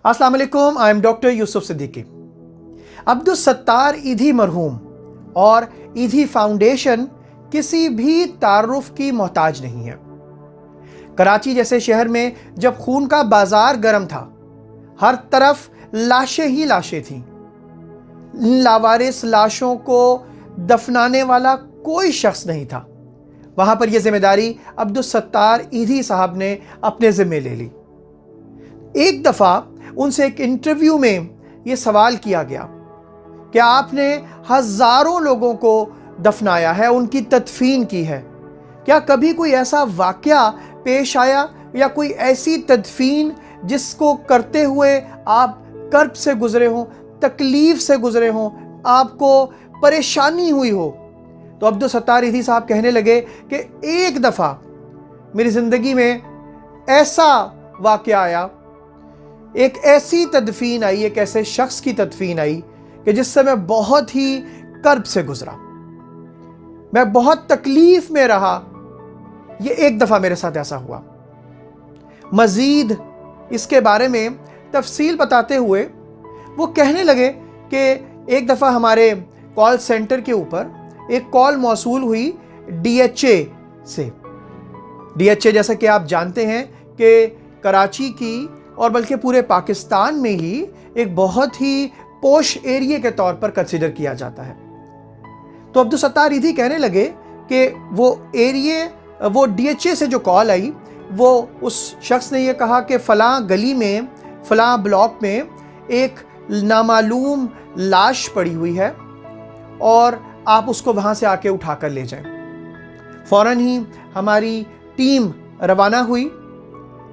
अस्सलाम वालेकुम, I am doctor Yusuf Siddiqui. Abdul Sattar Edhi मरहूम और ईधी फाउंडेशन किसी भी तारुफ की मोहताज नहीं है। कराची जैसे शहर में जब खून का बाजार गर्म था, हर तरफ लाशें ही लाशें थीं। लावारिस लाशों को दफनाने वाला कोई शख्स नहीं था। वहां पर यह जिम्मेदारी अब्दुल सत्तार ईधी साहब ने अपने जिम्मे ले ली। एक दफ़ा उनसे एक इंटरव्यू में यह सवाल किया गया कि आपने हज़ारों लोगों को दफनाया है, उनकी तदफीन की है, क्या कभी कोई ऐसा वाक़या पेश आया या कोई ऐसी तदफीन जिसको करते हुए आप कर्ब से गुज़रे हों, तकलीफ़ से गुज़रे हों, आपको परेशानी हुई हो? तो अब्दुल सत्तार ईधी साहब कहने लगे कि एक दफ़ा मेरी ज़िंदगी में ऐसा वाक़या आया, एक ऐसी तदफीन आई, एक ऐसे शख्स की तदफीन आई कि जिससे मैं बहुत ही कर्ब से गुज़रा, मैं बहुत तकलीफ़ में रहा। ये एक दफ़ा मेरे साथ ऐसा हुआ। मज़ीद इसके बारे में तफसील बताते हुए वो कहने लगे कि एक दफ़ा हमारे कॉल सेंटर के ऊपर एक कॉल मौसूल हुई DHA से। DHA जैसा कि आप जानते हैं कि कराची की और बल्कि पूरे पाकिस्तान में ही एक बहुत ही पोश एरिया के तौर पर कंसिडर किया जाता है। तो अब्दुल सत्तार ईधी कहने लगे कि वो DHA से जो कॉल आई, वो उस शख्स ने ये कहा कि फ़लाँ गली में, फ़लाँ ब्लॉक में एक नामालूम लाश पड़ी हुई है और आप उसको वहाँ से आके उठा कर ले जाएं। फ़ौरन ही हमारी टीम रवाना हुई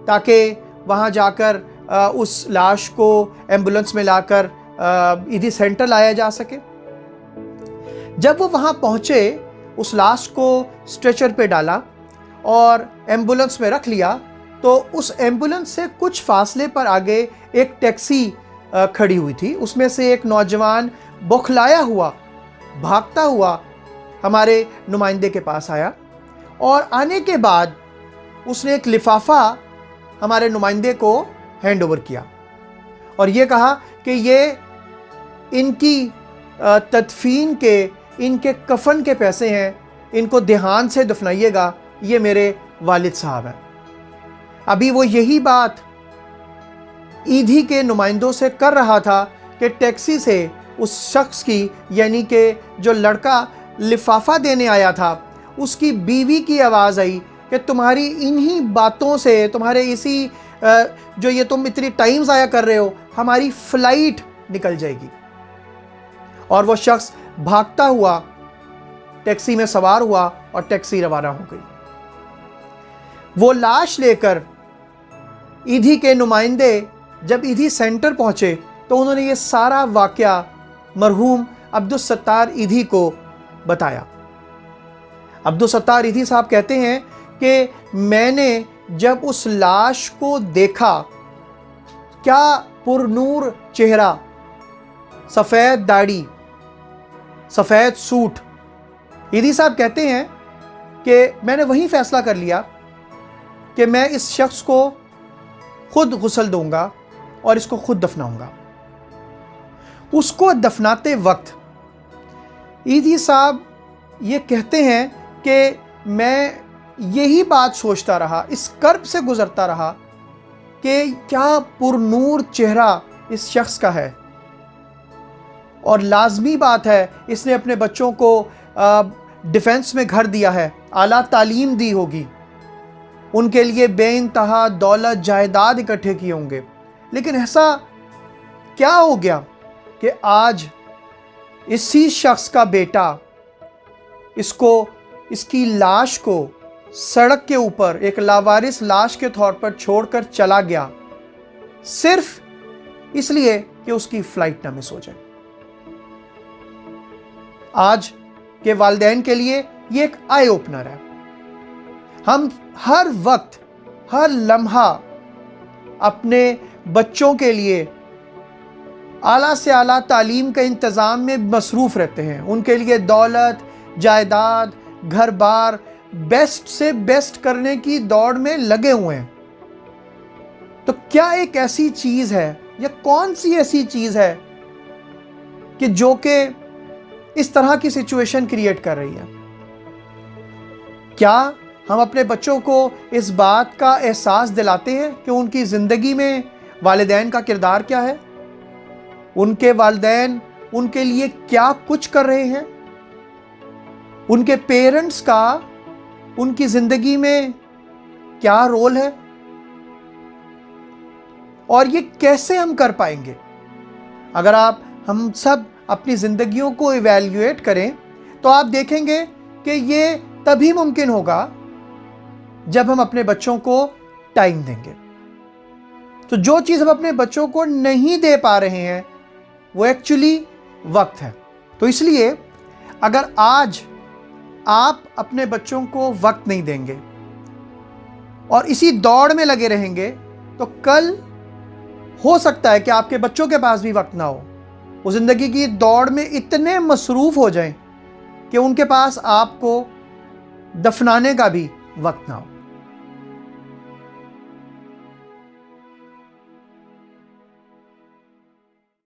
ताकि वहाँ जाकर उस लाश को एम्बुलेंस में लाकर ईधी सेंटर लाया जा सके। जब वो वहाँ पहुँचे, उस लाश को स्ट्रेचर पे डाला और एम्बुलेंस में रख लिया, तो उस एम्बुलेंस से कुछ फासले पर आगे एक टैक्सी खड़ी हुई थी। उसमें से एक नौजवान बौखलाया हुआ, भागता हुआ हमारे नुमाइंदे के पास आया और आने के बाद उसने एक लिफाफा हमारे नुमाइंदे को हैंड ओवर किया और ये कहा कि ये इनकी तदफीन के, इनके कफन के पैसे हैं, इनको ध्यान से दफनाइएगा, ये मेरे वालिद साहब हैं। अभी वो यही बात ईधी के नुमाइंदों से कर रहा था कि टैक्सी से उस शख्स की, यानी कि जो लड़का लिफाफा देने आया था, उसकी बीवी की आवाज़ आई कि तुम्हारी इन्हीं बातों से, तुम्हारे इसी जो ये तुम इतनी टाइम ज़ाया कर रहे हो, हमारी फ़्लाइट निकल जाएगी। और वो शख्स भागता हुआ टैक्सी में सवार हुआ और टैक्सी रवाना हो गई। वो लाश लेकर ईधी के नुमाइंदे जब ईधी सेंटर पहुँचे तो उन्होंने ये सारा वाक़या मरहूम अब्दुल सत्तार ईधी को बताया। अब्दुल सत्तार ईधी साहब कहते हैं कि मैंने जब उस लाश को देखा, क्या पुरनूर चेहरा, सफ़ेद दाढ़ी, सफ़ेद सूट। ईदी साहब कहते हैं कि मैंने वही फ़ैसला कर लिया कि मैं इस शख्स को खुद गुस्ल दूंगा और इसको खुद दफनाऊंगा। उसको दफनाते वक्त ईदी साहब ये कहते हैं कि मैं यही बात सोचता रहा, इस कर्ब से गुज़रता रहा कि क्या पुरनूर चेहरा इस शख्स का है। और लाजमी बात है, इसने अपने बच्चों को डिफेंस में घर दिया है, आला तालीम दी होगी, उनके लिए बेइंतहा दौलत जायदाद इकट्ठे किए होंगे। लेकिन ऐसा क्या हो गया कि आज इसी शख्स का बेटा इसकी लाश को सड़क के ऊपर एक लावारिस लाश के तौर पर छोड़कर चला गया, सिर्फ इसलिए कि उसकी फ्लाइट ना मिस हो जाए। आज के वालिदैन के लिए ये एक आई ओपनर है। हम हर वक्त, हर लम्हा अपने बच्चों के लिए आला से आला तालीम का इंतज़ाम में मसरूफ़ रहते हैं। उनके लिए दौलत, जायदाद, घर बार, बेस्ट से बेस्ट करने की दौड़ में लगे हुए हैं। तो क्या एक ऐसी चीज़ है या कौन सी ऐसी चीज़ है कि जो कि इस तरह की सिचुएशन क्रिएट कर रही है? क्या हम अपने बच्चों को इस बात का एहसास दिलाते हैं कि उनकी ज़िंदगी में वालिदैन का किरदार क्या है, उनके वालिदैन उनके लिए क्या कुछ कर रहे हैं, उनके पेरेंट्स का उनकी ज़िंदगी में क्या रोल है, और ये कैसे हम कर पाएंगे? अगर हम सब अपनी ज़िंदगियों को इवैल्यूएट करें तो आप देखेंगे कि ये तभी मुमकिन होगा जब हम अपने बच्चों को टाइम देंगे। तो जो चीज़ हम अपने बच्चों को नहीं दे पा रहे हैं वो एक्चुअली वक्त है। तो इसलिए अगर आज आप अपने बच्चों को वक्त नहीं देंगे और इसी दौड़ में लगे रहेंगे तो कल हो सकता है कि आपके बच्चों के पास भी वक्त ना हो। वो ज़िंदगी की दौड़ में इतने मसरूफ़ हो जाएं कि उनके पास आपको दफनाने का भी वक्त ना हो।